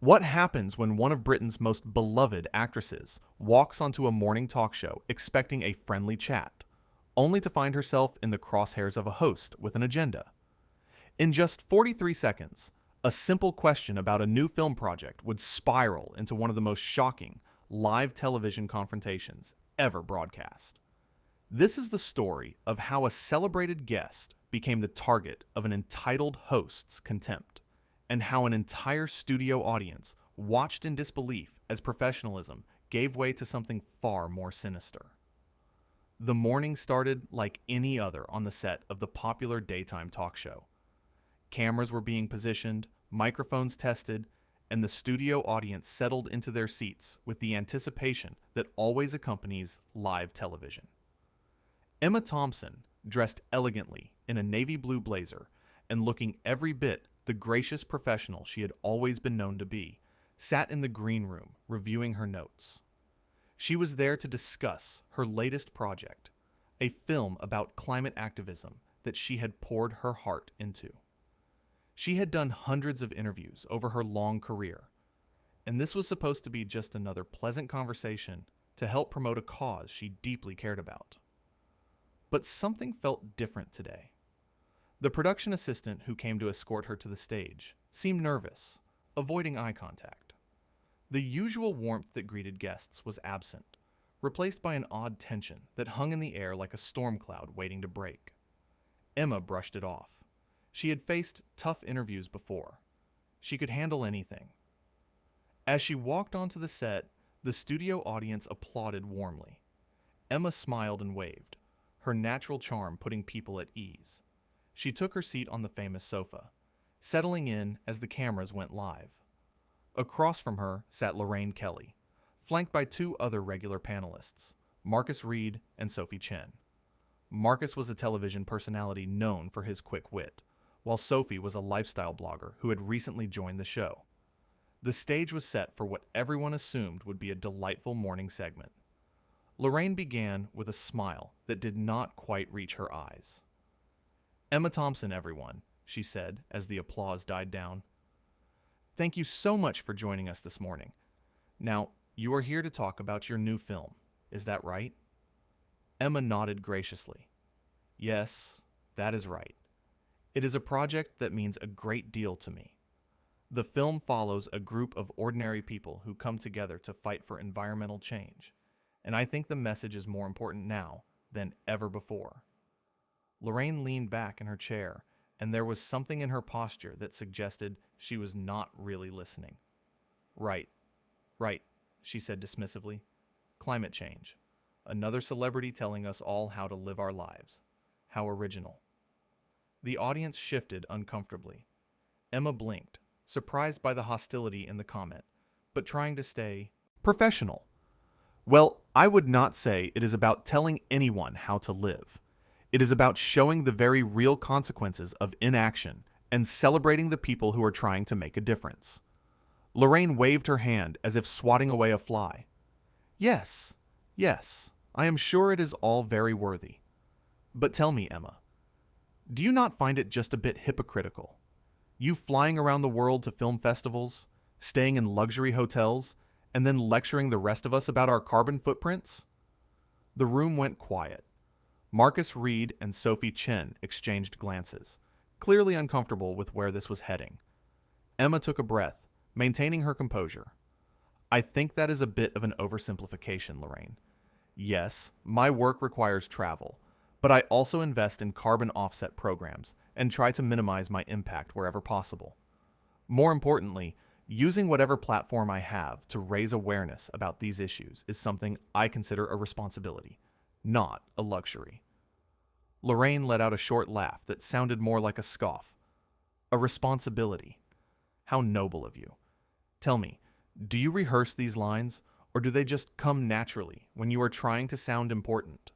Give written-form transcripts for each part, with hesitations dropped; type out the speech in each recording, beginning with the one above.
What happens when one of Britain's most beloved actresses walks onto a morning talk show expecting a friendly chat, only to find herself in the crosshairs of a host with an agenda? In just 43 seconds, a simple question about a new film project would spiral into one of the most shocking live television confrontations ever broadcast. This is the story of how a celebrated guest became the target of an entitled host's contempt, and how an entire studio audience watched in disbelief as professionalism gave way to something far more sinister. The morning started like any other on the set of the popular daytime talk show. Cameras were being positioned, microphones tested, and the studio audience settled into their seats with the anticipation that always accompanies live television. Emma Thompson, dressed elegantly in a navy blue blazer and looking every bit the gracious professional she had always been known to be, sat in the green room reviewing her notes. She was there to discuss her latest project, a film about climate activism that she had poured her heart into. She had done hundreds of interviews over her long career, and this was supposed to be just another pleasant conversation to help promote a cause she deeply cared about. But something felt different today. The production assistant who came to escort her to the stage seemed nervous, avoiding eye contact. The usual warmth that greeted guests was absent, replaced by an odd tension that hung in the air like a storm cloud waiting to break. Emma brushed it off. She had faced tough interviews before. She could handle anything. As she walked onto the set, the studio audience applauded warmly. Emma smiled and waved, her natural charm putting people at ease. She took her seat on the famous sofa, settling in as the cameras went live. Across from her sat Lorraine Kelly, flanked by two other regular panelists, Marcus Reed and Sophie Chen. Marcus was a television personality known for his quick wit, while Sophie was a lifestyle blogger who had recently joined the show. The stage was set for what everyone assumed would be a delightful morning segment. Lorraine began with a smile that did not quite reach her eyes. "Emma Thompson, everyone," she said as the applause died down. "Thank you so much for joining us this morning. Now, you are here to talk about your new film, is that right?" Emma nodded graciously. "Yes, that is right. It is a project that means a great deal to me. The film follows a group of ordinary people who come together to fight for environmental change, and I think the message is more important now than ever before." Lorraine leaned back in her chair, and there was something in her posture that suggested she was not really listening. Right, she said dismissively. "Climate change. Another celebrity telling us all how to live our lives. How original." The audience shifted uncomfortably. Emma blinked, surprised by the hostility in the comment, but trying to stay professional. "Well, I would not say it is about telling anyone how to live. It is about showing the very real consequences of inaction and celebrating the people who are trying to make a difference." Lorraine waved her hand as if swatting away a fly. Yes, I am sure it is all very worthy. But tell me, Emma, do you not find it just a bit hypocritical? You flying around the world to film festivals, staying in luxury hotels, and then lecturing the rest of us about our carbon footprints?" The room went quiet. Marcus Reed and Sophie Chen exchanged glances, clearly uncomfortable with where this was heading. Emma took a breath, maintaining her composure. "I think that is a bit of an oversimplification, Lorraine. Yes, my work requires travel, but I also invest in carbon offset programs and try to minimize my impact wherever possible. More importantly, using whatever platform I have to raise awareness about these issues is something I consider a responsibility, not a luxury." Lorraine let out a short laugh that sounded more like a scoff. "A responsibility. How noble of you. Tell me, do you rehearse these lines, or do they just come naturally when you are trying to sound important?"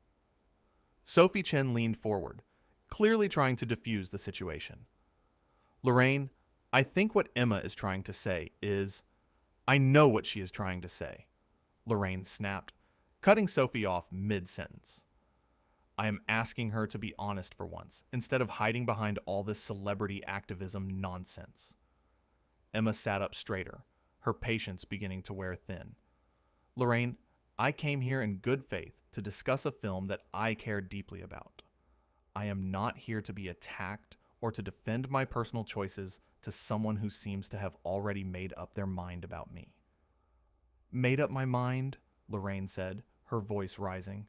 Sophie Chen leaned forward, clearly trying to diffuse the situation. "Lorraine, I think what Emma is trying to say is—" "I know what she is trying to say," Lorraine snapped, cutting Sophie off mid-sentence. "I am asking her to be honest for once, instead of hiding behind all this celebrity activism nonsense." Emma sat up straighter, her patience beginning to wear thin. Lorraine, I came here in good faith to discuss a film that I care deeply about. I am not here to be attacked or to defend my personal choices to someone who seems to have already made up their mind about me. Made up my mind? Lorraine said, her voice rising.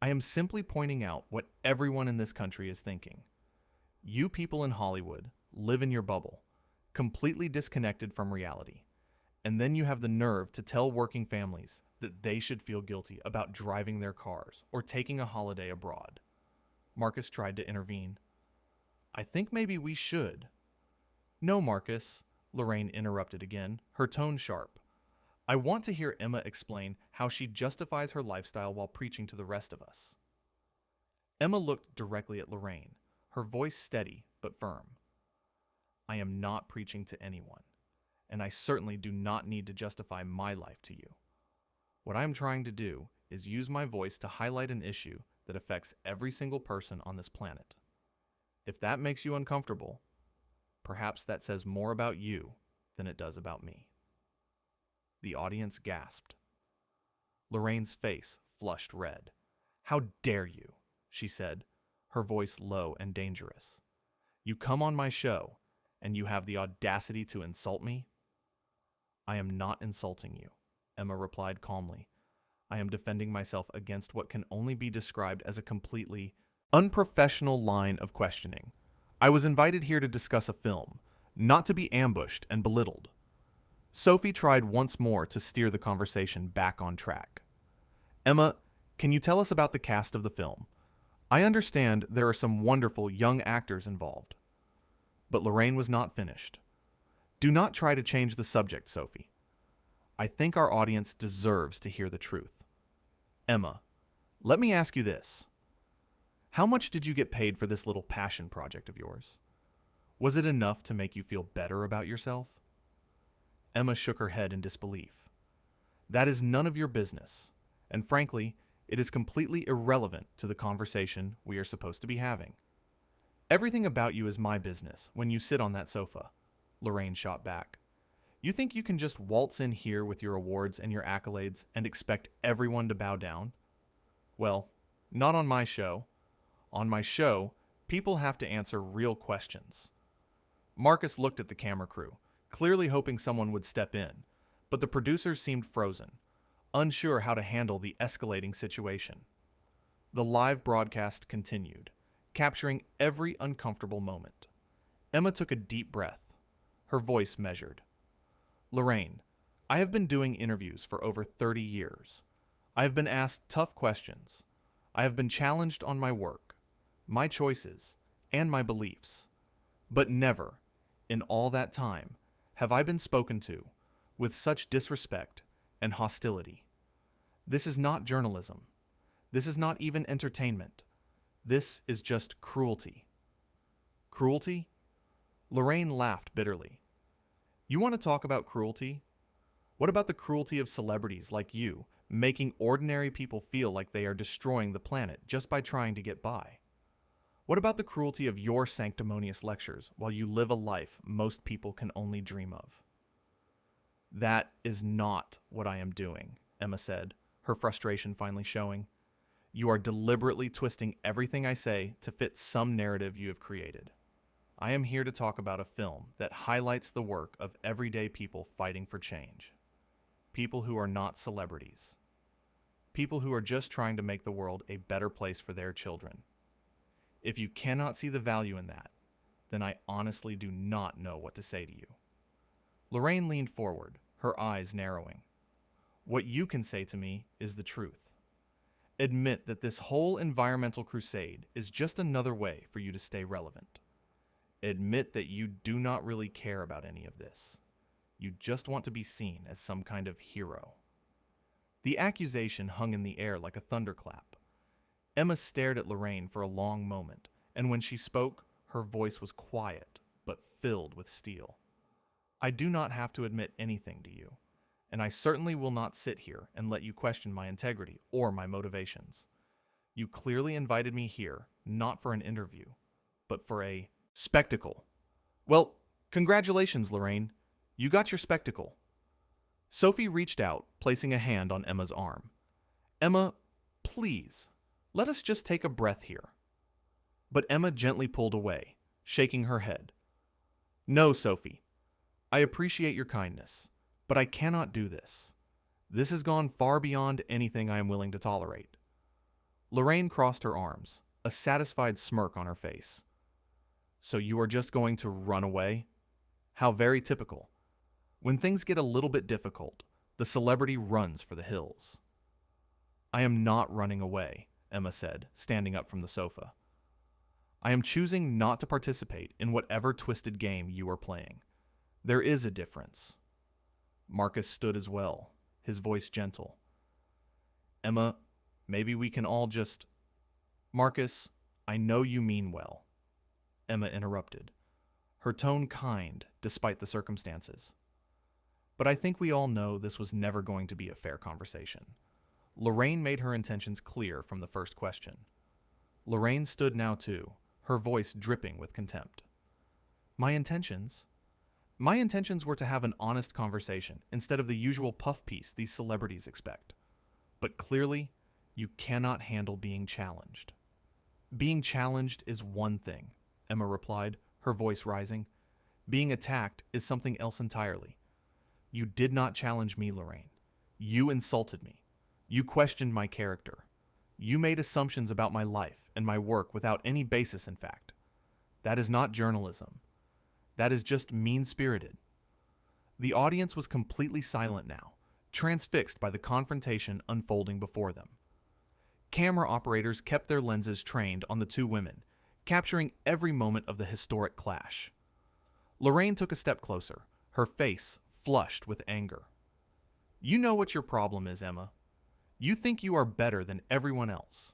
I am simply pointing out what everyone in this country is thinking. You people in Hollywood live in your bubble, completely disconnected from reality. And then you have the nerve to tell working families that they should feel guilty about driving their cars or taking a holiday abroad. Marcus tried to intervene. I think maybe we should. No, Marcus, Lorraine interrupted again, her tone sharp. I want to hear Emma explain how she justifies her lifestyle while preaching to the rest of us. Emma looked directly at Lorraine, her voice steady but firm. I am not preaching to anyone, and I certainly do not need to justify my life to you. What I am trying to do is use my voice to highlight an issue that affects every single person on this planet. If that makes you uncomfortable, perhaps that says more about you than it does about me. The audience gasped. Lorraine's face flushed red. How dare you, she said, her voice low and dangerous. You come on my show, and you have the audacity to insult me? I am not insulting you, Emma replied calmly. I am defending myself against what can only be described as a completely unprofessional line of questioning. I was invited here to discuss a film, not to be ambushed and belittled. Sophie tried once more to steer the conversation back on track. Emma, can you tell us about the cast of the film? I understand there are some wonderful young actors involved. But Lorraine was not finished. Do not try to change the subject, Sophie. I think our audience deserves to hear the truth. Emma, let me ask you this. How much did you get paid for this little passion project of yours? Was it enough to make you feel better about yourself? Emma shook her head in disbelief. That is none of your business, and frankly, it is completely irrelevant to the conversation we are supposed to be having. Everything about you is my business when you sit on that sofa, Lorraine shot back. You think you can just waltz in here with your awards and your accolades and expect everyone to bow down? Well, not on my show. On my show, people have to answer real questions. Marcus looked at the camera crew, clearly hoping someone would step in, but the producers seemed frozen, unsure how to handle the escalating situation. The live broadcast continued, capturing every uncomfortable moment. Emma took a deep breath, her voice measured. Lorraine, I have been doing interviews for over 30 years. I have been asked tough questions. I have been challenged on my work, my choices, and my beliefs. But never, in all that time, have I been spoken to with such disrespect and hostility. This is not journalism. This is not even entertainment. This is just cruelty. Cruelty? Lorraine laughed bitterly. You want to talk about cruelty? What about the cruelty of celebrities like you, making ordinary people feel like they are destroying the planet just by trying to get by? What about the cruelty of your sanctimonious lectures while you live a life most people can only dream of? That is not what I am doing, Emma said, her frustration finally showing. You are deliberately twisting everything I say to fit some narrative you have created. I am here to talk about a film that highlights the work of everyday people fighting for change. People who are not celebrities. People who are just trying to make the world a better place for their children. If you cannot see the value in that, then I honestly do not know what to say to you. Lorraine leaned forward, her eyes narrowing. What you can say to me is the truth. Admit that this whole environmental crusade is just another way for you to stay relevant. Admit that you do not really care about any of this. You just want to be seen as some kind of hero. The accusation hung in the air like a thunderclap. Emma stared at Lorraine for a long moment, and when she spoke, her voice was quiet, but filled with steel. I do not have to admit anything to you, and I certainly will not sit here and let you question my integrity or my motivations. You clearly invited me here, not for an interview, but for a spectacle. Well, congratulations, Lorraine. You got your spectacle. Sophie reached out, placing a hand on Emma's arm. Emma, please, let us just take a breath here. But Emma gently pulled away, shaking her head. No, Sophie. I appreciate your kindness, but I cannot do this. This has gone far beyond anything I am willing to tolerate. Lorraine crossed her arms, a satisfied smirk on her face. So you are just going to run away? How very typical. When things get a little bit difficult, the celebrity runs for the hills. I am not running away, Emma said, standing up from the sofa. I am choosing not to participate in whatever twisted game you are playing. There is a difference. Marcus stood as well, his voice gentle. Emma, maybe we can all just... Marcus, I know you mean well. Emma interrupted, her tone kind despite the circumstances. But I think we all know this was never going to be a fair conversation. Lorraine made her intentions clear from the first question. Lorraine stood now too, her voice dripping with contempt. My intentions were to have an honest conversation instead of the usual puff piece these celebrities expect. But clearly, you cannot handle being challenged. Being challenged is one thing, Emma replied, her voice rising. Being attacked is something else entirely. You did not challenge me, Lorraine. You insulted me. You questioned my character. You made assumptions about my life and my work without any basis in fact. That is not journalism. That is just mean-spirited. The audience was completely silent now, transfixed by the confrontation unfolding before them. Camera operators kept their lenses trained on the two women, capturing every moment of the historic clash. Lorraine took a step closer, her face flushed with anger. You know what your problem is, Emma. You think you are better than everyone else.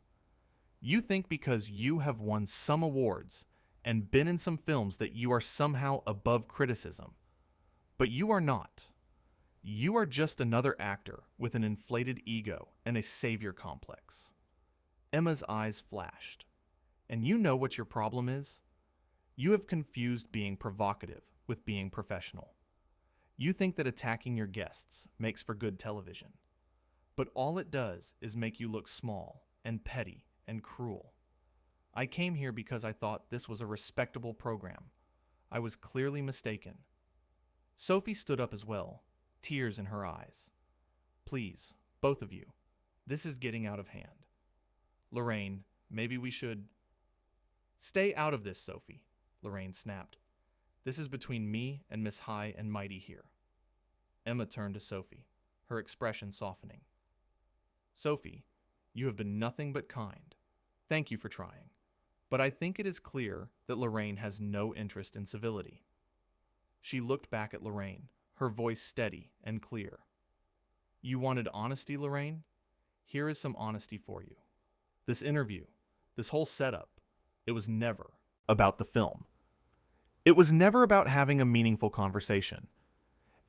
You think because you have won some awards and been in some films that you are somehow above criticism. But you are not. You are just another actor with an inflated ego and a savior complex. Emma's eyes flashed. And you know what your problem is? You have confused being provocative with being professional. You think that attacking your guests makes for good television. But all it does is make you look small and petty and cruel. I came here because I thought this was a respectable program. I was clearly mistaken. Sophie stood up as well, tears in her eyes. Please, both of you, this is getting out of hand. Lorraine, maybe we should... Stay out of this, Sophie, Lorraine snapped. This is between me and Miss High and Mighty here. Emma turned to Sophie, her expression softening. Sophie, you have been nothing but kind. Thank you for trying. But I think it is clear that Lorraine has no interest in civility. She looked back at Lorraine, her voice steady and clear. You wanted honesty, Lorraine? Here is some honesty for you. This interview, this whole setup, it was never about the film. It was never about having a meaningful conversation.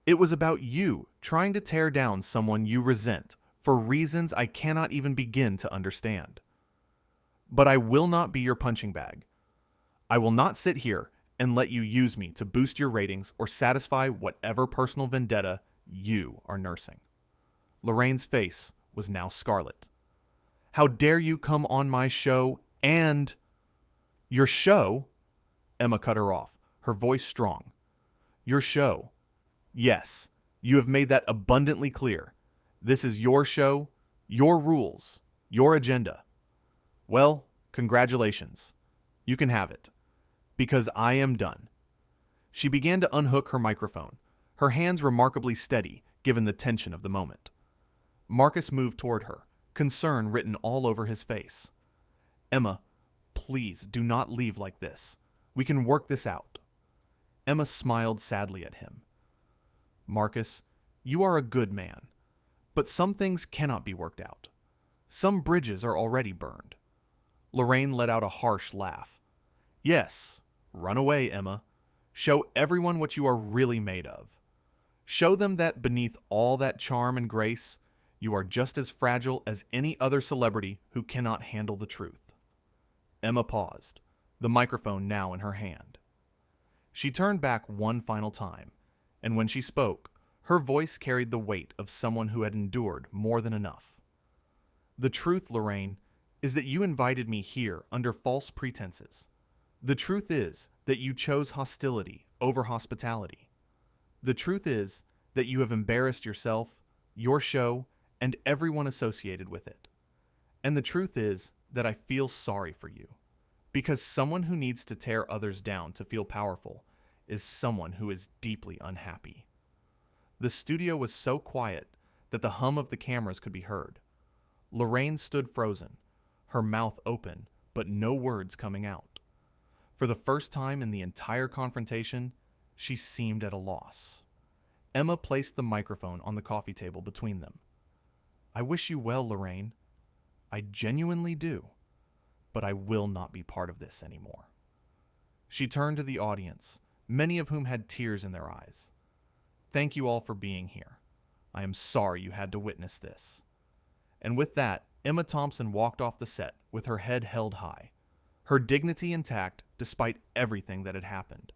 It was about you trying to tear down someone you resent for reasons I cannot even begin to understand. But I will not be your punching bag. I will not sit here and let you use me to boost your ratings or satisfy whatever personal vendetta you are nursing. Lorraine's face was now scarlet. How dare you come on my show and... Your show? Emma cut her off, her voice strong. Your show. Yes, you have made that abundantly clear. This is your show, your rules, your agenda. Well, congratulations. You can have it. Because I am done. She began to unhook her microphone, her hands remarkably steady given the tension of the moment. Marcus moved toward her, concern written all over his face. Emma, please do not leave like this. We can work this out. Emma smiled sadly at him. Marcus, you are a good man, but some things cannot be worked out. Some bridges are already burned. Lorraine let out a harsh laugh. Yes, run away, Emma. Show everyone what you are really made of. Show them that beneath all that charm and grace, you are just as fragile as any other celebrity who cannot handle the truth. Emma paused, the microphone now in her hand. She turned back one final time, and when she spoke, Her voice carried the weight of someone who had endured more than enough. "The truth, Lorraine, is that you invited me here under false pretenses. The truth is that you chose hostility over hospitality. The truth is that you have embarrassed yourself, your show, and everyone associated with it. And the truth is that I feel sorry for you, because someone who needs to tear others down to feel powerful is someone who is deeply unhappy." The studio was so quiet that the hum of the cameras could be heard. Lorraine stood frozen, her mouth open, but no words coming out. For the first time in the entire confrontation, she seemed at a loss. Emma placed the microphone on the coffee table between them. "I wish you well, Lorraine. I genuinely do, but I will not be part of this anymore." She turned to the audience, many of whom had tears in their eyes. "Thank you all for being here. I am sorry you had to witness this." And with that, Emma Thompson walked off the set with her head held high, her dignity intact despite everything that had happened.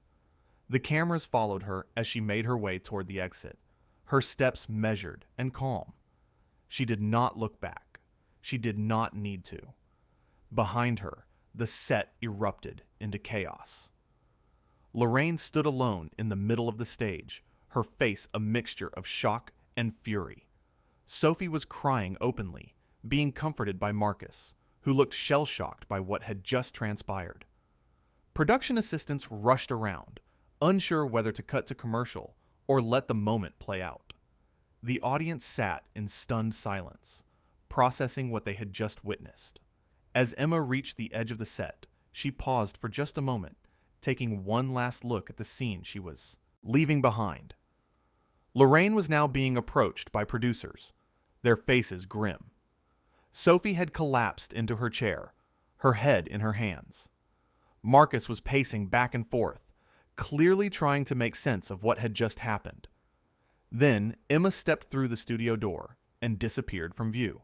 The cameras followed her as she made her way toward the exit, her steps measured and calm. She did not look back. She did not need to. Behind her, the set erupted into chaos. Lorraine stood alone in the middle of the stage, her face a mixture of shock and fury. Sophie was crying openly, being comforted by Marcus, who looked shell-shocked by what had just transpired. Production assistants rushed around, unsure whether to cut to commercial or let the moment play out. The audience sat in stunned silence, processing what they had just witnessed. As Emma reached the edge of the set, she paused for just a moment, taking one last look at the scene she was leaving behind. Lorraine was now being approached by producers, their faces grim. Sophie had collapsed into her chair, her head in her hands. Marcus was pacing back and forth, clearly trying to make sense of what had just happened. Then Emma stepped through the studio door and disappeared from view,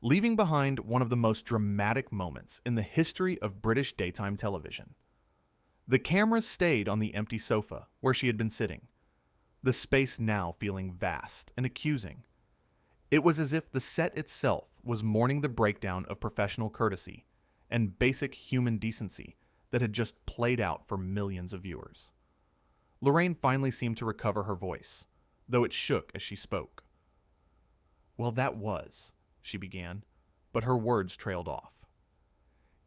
leaving behind one of the most dramatic moments in the history of British daytime television. The cameras stayed on the empty sofa where she had been sitting, the space now feeling vast and accusing. It was as if the set itself was mourning the breakdown of professional courtesy and basic human decency that had just played out for millions of viewers. Lorraine finally seemed to recover her voice, though it shook as she spoke. "Well, that was," she began, but her words trailed off.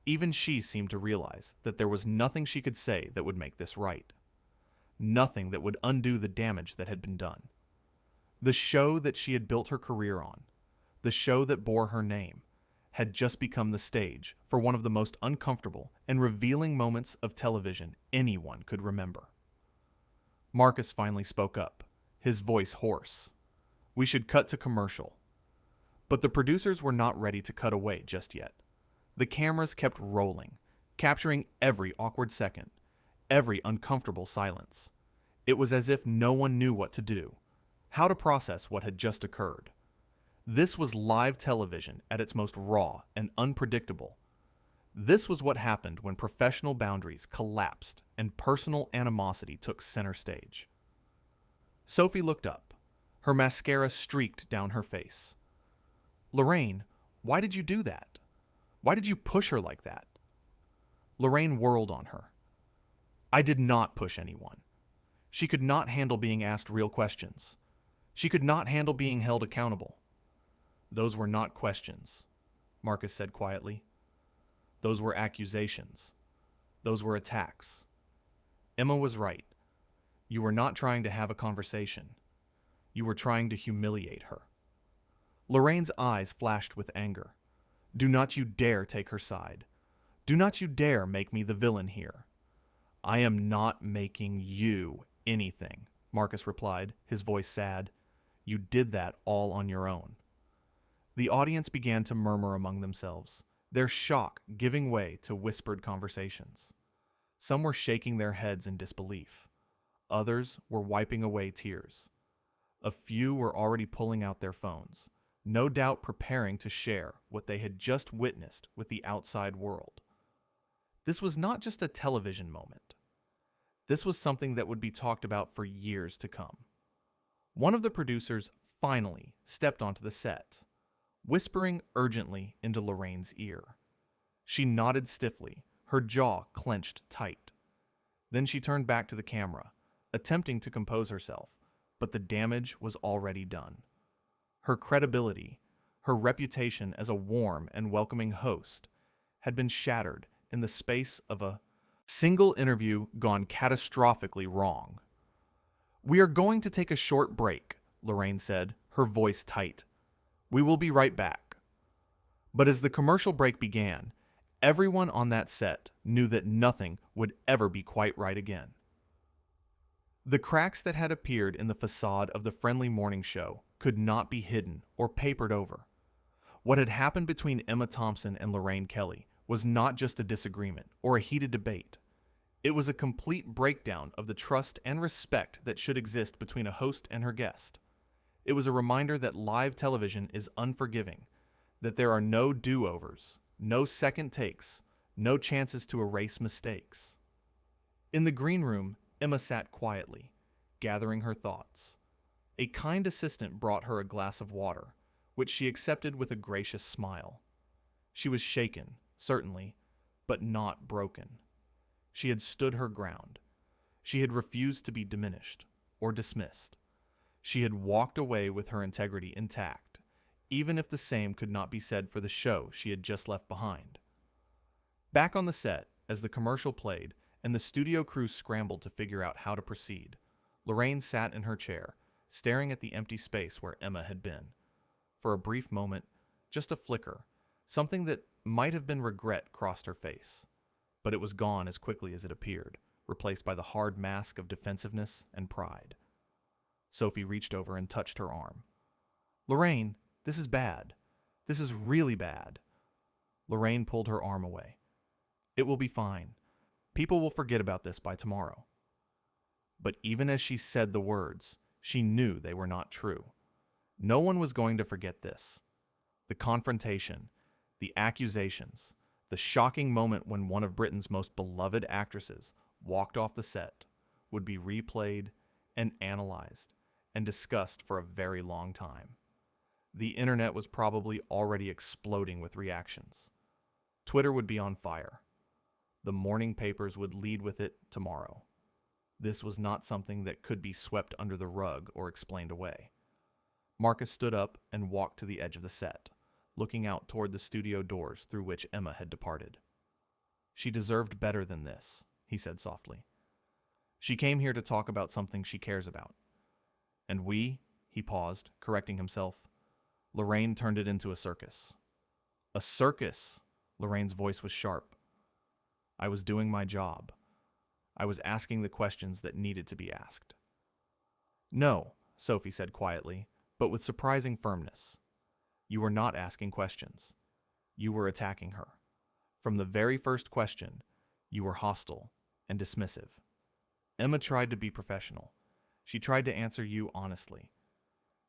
Even she seemed to realize that there was nothing she could say that would make this right. Nothing that would undo the damage that had been done. The show that she had built her career on, the show that bore her name, had just become the stage for one of the most uncomfortable and revealing moments of television anyone could remember. Marcus finally spoke up, his voice hoarse. "We should cut to commercial." But the producers were not ready to cut away just yet. The cameras kept rolling, capturing every awkward second, every uncomfortable silence. It was as if no one knew what to do, how to process what had just occurred. This was live television at its most raw and unpredictable. This was what happened when professional boundaries collapsed and personal animosity took center stage. Sophie looked up, her mascara streaked down her face. "Lorraine, why did you do that? Why did you push her like that?" Lorraine whirled on her. "I did not push anyone." She could not handle being asked real questions. She could not handle being held accountable. "Those were not questions," Marcus said quietly. "Those were accusations. Those were attacks." Emma was right. You were not trying to have a conversation. You were trying to humiliate her. Lorraine's eyes flashed with anger. "Do not you dare take her side. Do not you dare make me the villain here." "I am not making you anything," Marcus replied, his voice sad. "You did that all on your own." The audience began to murmur among themselves, their shock giving way to whispered conversations. Some were shaking their heads in disbelief. Others were wiping away tears. A few were already pulling out their phones, no doubt preparing to share what they had just witnessed with the outside world. This was not just a television moment. This was something that would be talked about for years to come. One of the producers finally stepped onto the set, whispering urgently into Lorraine's ear. She nodded stiffly, her jaw clenched tight. Then she turned back to the camera, attempting to compose herself, but the damage was already done. Her credibility, her reputation as a warm and welcoming host, had been shattered in the space of a single interview gone catastrophically wrong. "We are going to take a short break," Lorraine said, her voice tight. "We will be right back." But as the commercial break began, everyone on that set knew that nothing would ever be quite right again. The cracks that had appeared in the facade of the friendly morning show could not be hidden or papered over. What had happened between Emma Thompson and Lorraine Kelly was not just a disagreement or a heated debate. It was a complete breakdown of the trust and respect that should exist between a host and her guest. It was a reminder that live television is unforgiving, that there are no do-overs, no second takes, no chances to erase mistakes. In the green room, Emma sat quietly, gathering her thoughts. A kind assistant brought her a glass of water, which she accepted with a gracious smile. She was shaken, certainly, but not broken. She had stood her ground. She had refused to be diminished or dismissed. She had walked away with her integrity intact, even if the same could not be said for the show she had just left behind. Back on the set, as the commercial played and the studio crew scrambled to figure out how to proceed, Lorraine sat in her chair, staring at the empty space where Emma had been. For a brief moment, just a flicker, something that might have been regret crossed her face. But it was gone as quickly as it appeared, replaced by the hard mask of defensiveness and pride. Sophie reached over and touched her arm. "Lorraine, this is bad. This is really bad." Lorraine pulled her arm away. "It will be fine. People will forget about this by tomorrow." But even as she said the words, she knew they were not true. No one was going to forget this. The confrontation, the accusations, the shocking moment when one of Britain's most beloved actresses walked off the set would be replayed and analyzed and discussed for a very long time. The internet was probably already exploding with reactions. Twitter would be on fire. The morning papers would lead with it tomorrow. This was not something that could be swept under the rug or explained away. Marcus stood up and walked to the edge of the set, looking out toward the studio doors through which Emma had departed. "She deserved better than this," he said softly. "She came here to talk about something she cares about. And he paused, correcting himself. Lorraine turned it into a circus." "A circus?" Lorraine's voice was sharp. "I was doing my job. I was asking the questions that needed to be asked." "No," Sophie said quietly, but with surprising firmness. "You were not asking questions. You were attacking her. From the very first question, you were hostile and dismissive. Emma tried to be professional. She tried to answer you honestly.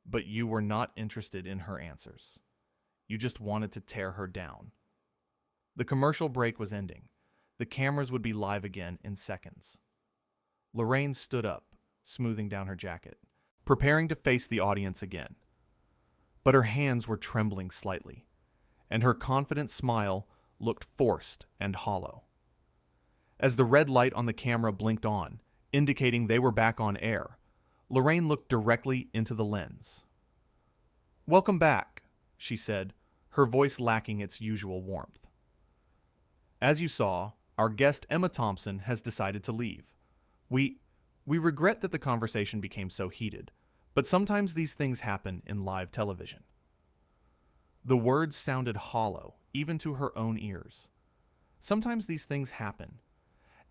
But you were not interested in her answers. You just wanted to tear her down." The commercial break was ending. The cameras would be live again in seconds. Lorraine stood up, smoothing down her jacket, preparing to face the audience again. But her hands were trembling slightly, and her confident smile looked forced and hollow. As the red light on the camera blinked on, indicating they were back on air, Lorraine looked directly into the lens. "Welcome back," she said, her voice lacking its usual warmth. "As you saw, our guest Emma Thompson has decided to leave. We regret that the conversation became so heated, but sometimes these things happen in live television." The words sounded hollow, even to her own ears. Sometimes these things happen,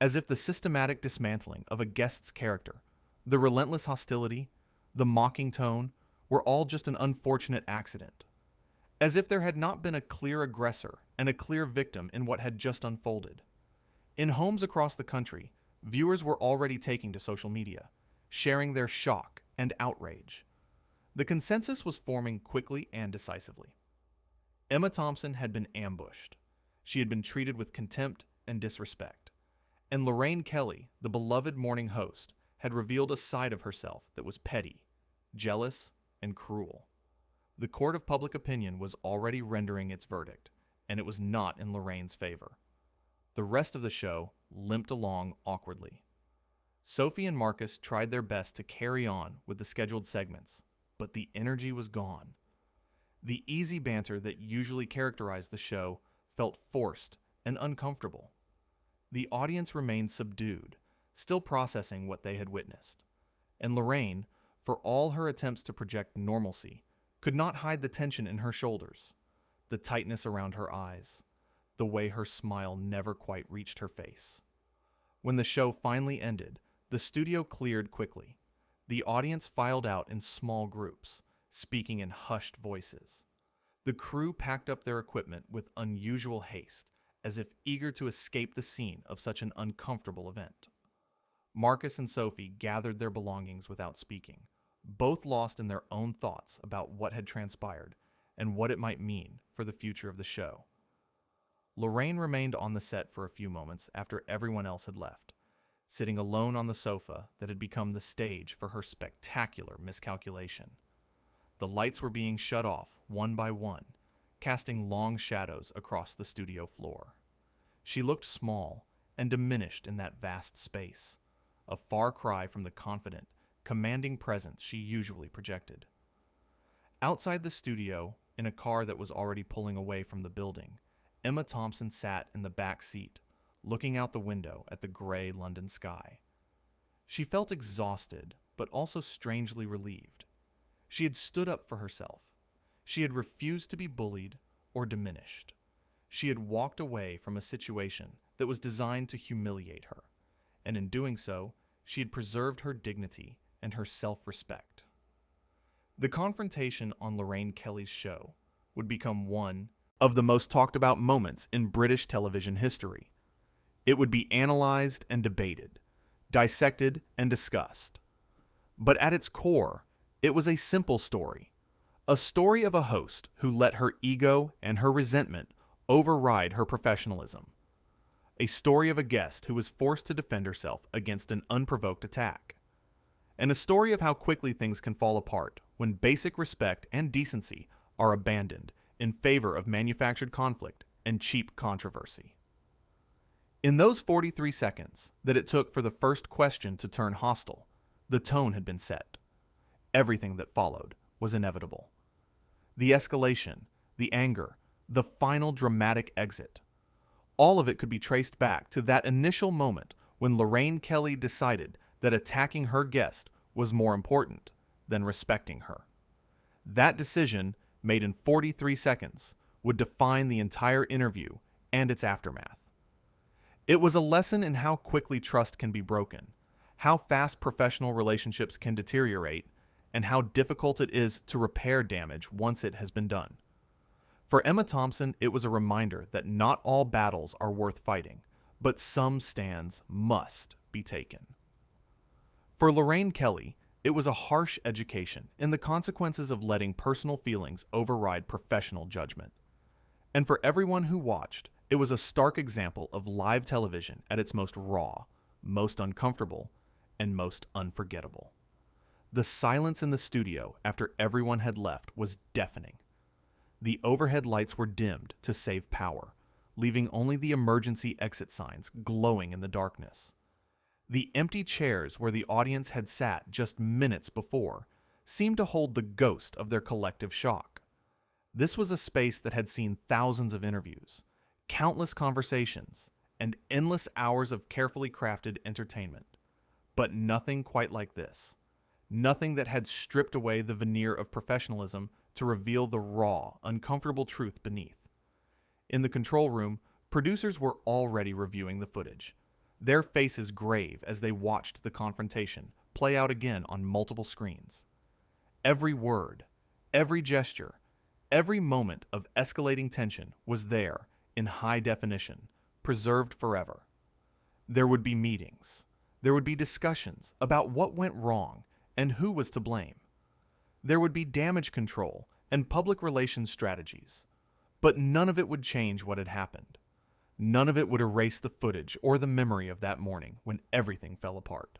as if the systematic dismantling of a guest's character, the relentless hostility, the mocking tone, were all just an unfortunate accident. As if there had not been a clear aggressor and a clear victim in what had just unfolded. In homes across the country, viewers were already taking to social media, sharing their shock and outrage. The consensus was forming quickly and decisively. Emma Thompson had been ambushed. She had been treated with contempt and disrespect. And Lorraine Kelly, the beloved morning host, had revealed a side of herself that was petty, jealous, and cruel. The court of public opinion was already rendering its verdict, and it was not in Lorraine's favor. The rest of the show limped along awkwardly. Sophie and Marcus tried their best to carry on with the scheduled segments, but the energy was gone. The easy banter that usually characterized the show felt forced and uncomfortable. The audience remained subdued, still processing what they had witnessed. And Lorraine, for all her attempts to project normalcy, could not hide the tension in her shoulders, the tightness around her eyes, the way her smile never quite reached her face. When the show finally ended, the studio cleared quickly. The audience filed out in small groups, speaking in hushed voices. The crew packed up their equipment with unusual haste, as if eager to escape the scene of such an uncomfortable event. Marcus and Sophie gathered their belongings without speaking, both lost in their own thoughts about what had transpired and what it might mean for the future of the show. Lorraine remained on the set for a few moments after everyone else had left, sitting alone on the sofa that had become the stage for her spectacular miscalculation. The lights were being shut off one by one, casting long shadows across the studio floor. She looked small and diminished in that vast space, a far cry from the confident, commanding presence she usually projected. Outside the studio, in a car that was already pulling away from the building, Emma Thompson sat in the back seat, looking out the window at the gray London sky. She felt exhausted, but also strangely relieved. She had stood up for herself. She had refused to be bullied or diminished. She had walked away from a situation that was designed to humiliate her, and in doing so, she had preserved her dignity and her self-respect. The confrontation on Lorraine Kelly's show would become one of the most talked about moments in British television history. It would be analyzed and debated, dissected and discussed. But at its core, it was a simple story. A story of a host who let her ego and her resentment override her professionalism. A story of a guest who was forced to defend herself against an unprovoked attack. And a story of how quickly things can fall apart when basic respect and decency are abandoned in favor of manufactured conflict and cheap controversy. In those 43 seconds that it took for the first question to turn hostile, the tone had been set. Everything that followed was inevitable. The escalation, the anger, the final dramatic exit. All of it could be traced back to that initial moment when Lorraine Kelly decided that attacking her guest was more important than respecting her. That decision, made in 43 seconds, would define the entire interview and its aftermath. It was a lesson in how quickly trust can be broken, how fast professional relationships can deteriorate, and how difficult it is to repair damage once it has been done. For Emma Thompson, it was a reminder that not all battles are worth fighting, but some stands must be taken. For Lorraine Kelly, it was a harsh education in the consequences of letting personal feelings override professional judgment. And for everyone who watched, it was a stark example of live television at its most raw, most uncomfortable, and most unforgettable. The silence in the studio after everyone had left was deafening. The overhead lights were dimmed to save power, leaving only the emergency exit signs glowing in the darkness. The empty chairs where the audience had sat just minutes before seemed to hold the ghost of their collective shock. This was a space that had seen thousands of interviews, countless conversations, and endless hours of carefully crafted entertainment. But nothing quite like this. Nothing that had stripped away the veneer of professionalism to reveal the raw, uncomfortable truth beneath. In the control room, producers were already reviewing the footage, their faces grave as they watched the confrontation play out again on multiple screens. Every word, every gesture, every moment of escalating tension was there in high definition, preserved forever. There would be meetings. There would be discussions about what went wrong and who was to blame. There would be damage control and public relations strategies. But none of it would change what had happened. None of it would erase the footage or the memory of that morning when everything fell apart.